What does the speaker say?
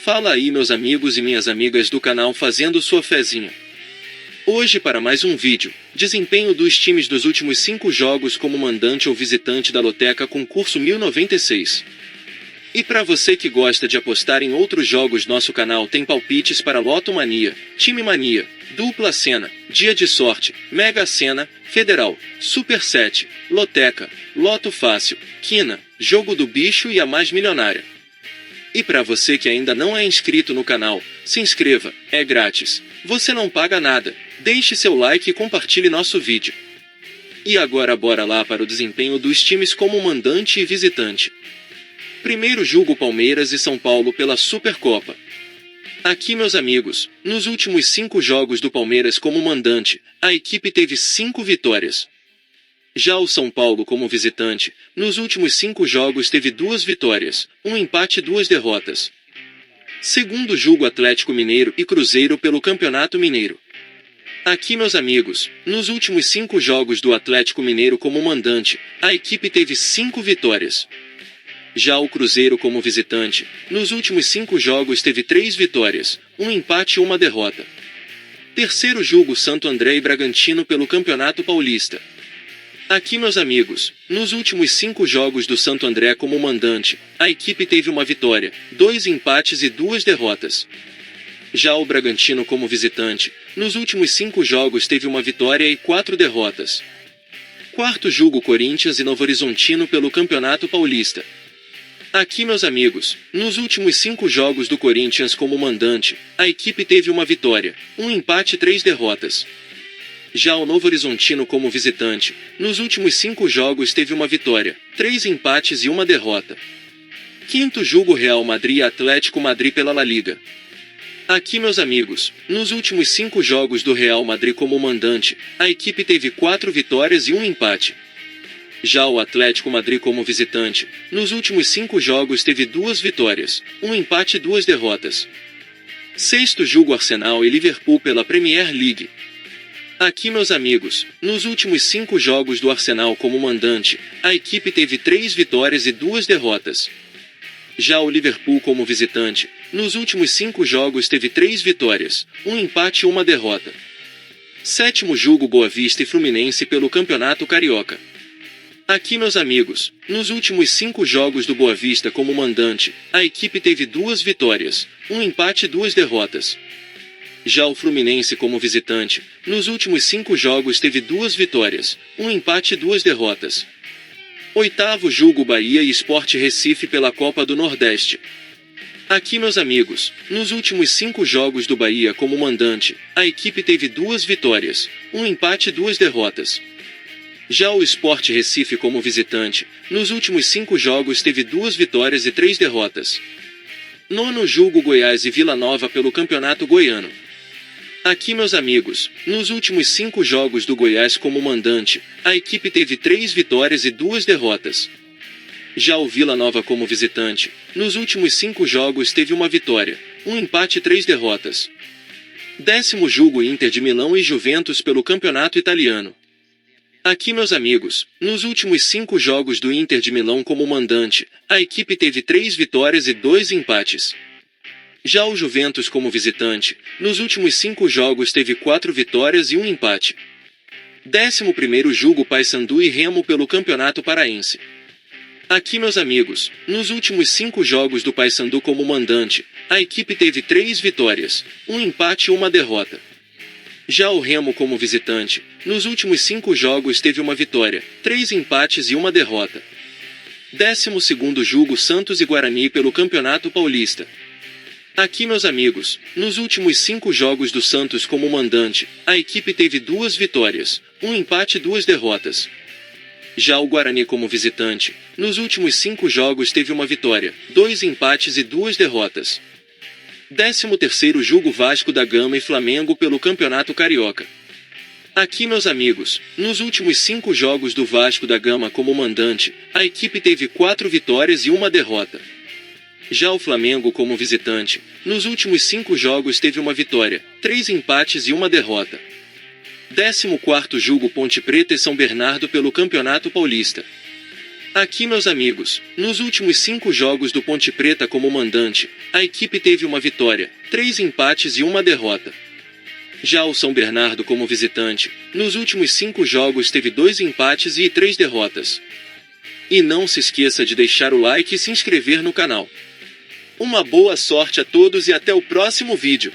Fala aí meus amigos e minhas amigas do canal fazendo sua fezinha. Hoje para mais um vídeo, desempenho dos times dos últimos 5 jogos como mandante ou visitante da Loteca Concurso 1096. E para você que gosta de apostar em outros jogos, nosso canal tem palpites para Loto Mania, Time Mania, Dupla Sena, Dia de Sorte, Mega Sena, Federal, Super 7, Loteca, Loto Fácil, Quina, Jogo do Bicho e a Mais Milionária. E para você que ainda não é inscrito no canal, se inscreva, é grátis. Você não paga nada. Deixe seu like e compartilhe nosso vídeo. E agora bora lá para o desempenho dos times como mandante e visitante. Primeiro jogo Palmeiras e São Paulo pela Supercopa. Aqui meus amigos, nos últimos 5 jogos do Palmeiras como mandante, a equipe teve 5 vitórias. Já o São Paulo como visitante, nos últimos 5 jogos teve 2 vitórias, 1 empate e 2 derrotas. Segundo jogo Atlético Mineiro e Cruzeiro pelo Campeonato Mineiro. Aqui meus amigos, nos últimos 5 jogos do Atlético Mineiro como mandante, a equipe teve 5 vitórias. Já o Cruzeiro como visitante, nos últimos 5 jogos teve 3 vitórias, 1 empate e 1 derrota. Terceiro jogo Santo André e Bragantino pelo Campeonato Paulista. Aqui meus amigos, nos últimos 5 jogos do Santo André como mandante, a equipe teve 1 vitória, 2 empates e 2 derrotas. Já o Bragantino como visitante, nos últimos 5 jogos teve 1 vitória e 4 derrotas. Quarto jogo Corinthians e Novo Horizontino pelo Campeonato Paulista. Aqui meus amigos, nos últimos 5 jogos do Corinthians como mandante, a equipe teve 1 vitória, 1 empate e 3 derrotas. Já o Novo Horizontino como visitante, nos últimos 5 jogos teve 1 vitória, 3 empates e 1 derrota. Quinto jogo Real Madrid e Atlético Madrid pela La Liga. Aqui meus amigos, nos últimos 5 jogos do Real Madrid como mandante, a equipe teve 4 vitórias e 1 empate. Já o Atlético Madrid como visitante, nos últimos 5 jogos teve 2 vitórias, 1 empate e 2 derrotas. Sexto jogo Arsenal e Liverpool pela Premier League. Aqui meus amigos, nos últimos 5 jogos do Arsenal como mandante, a equipe teve 3 vitórias e 2 derrotas. Já o Liverpool como visitante, nos últimos 5 jogos teve 3 vitórias, 1 empate e 1 derrota. Sétimo jogo Boa Vista e Fluminense pelo Campeonato Carioca. Aqui meus amigos, nos últimos 5 jogos do Boa Vista como mandante, a equipe teve 2 vitórias, 1 empate e 2 derrotas. Já o Fluminense como visitante, nos últimos 5 jogos teve 2 vitórias, 1 empate e 2 derrotas. Oitavo jogo Bahia e Sport Recife pela Copa do Nordeste. Aqui meus amigos, nos últimos 5 jogos do Bahia como mandante, a equipe teve 2 vitórias, 1 empate e 2 derrotas. Já o Sport Recife como visitante, nos últimos 5 jogos teve 2 vitórias e 3 derrotas. Nono jogo Goiás e Vila Nova pelo Campeonato Goiano. Aqui meus amigos, nos últimos 5 jogos do Goiás como mandante, a equipe teve 3 vitórias e 2 derrotas. Já o Vila Nova como visitante, nos últimos 5 jogos teve 1 vitória, 1 empate e 3 derrotas. Décimo jogo Inter de Milão e Juventus pelo Campeonato Italiano. Aqui meus amigos, nos últimos 5 jogos do Inter de Milão como mandante, a equipe teve 3 vitórias e 2 empates. Já o Juventus como visitante, nos últimos 5 jogos teve 4 vitórias e 1 empate. 11º jogo Paysandu e Remo pelo Campeonato Paraense. Aqui meus amigos, nos últimos 5 jogos do Paysandu como mandante, a equipe teve 3 vitórias, 1 empate e 1 derrota. Já o Remo como visitante, nos últimos 5 jogos teve 1 vitória, 3 empates e 1 derrota. 12º jogo Santos e Guarani pelo Campeonato Paulista. Aqui meus amigos, nos últimos 5 jogos do Santos como mandante, a equipe teve 2 vitórias, 1 empate e 2 derrotas. Já o Guarani como visitante, nos últimos 5 jogos teve 1 vitória, 2 empates e 2 derrotas. 13º jogo Vasco da Gama e Flamengo pelo Campeonato Carioca. Aqui meus amigos, nos últimos 5 jogos do Vasco da Gama como mandante, a equipe teve 4 vitórias e 1 derrota. Já o Flamengo como visitante, nos últimos 5 jogos teve 1 vitória, 3 empates e 1 derrota. 14º jogo Ponte Preta e São Bernardo pelo Campeonato Paulista. Aqui, meus amigos, nos últimos 5 jogos do Ponte Preta como mandante, a equipe teve uma vitória, 3 empates e uma derrota. Já o São Bernardo como visitante, nos últimos 5 jogos teve 2 empates e 3 derrotas. E não se esqueça de deixar o like e se inscrever no canal. Uma boa sorte a todos e até o próximo vídeo.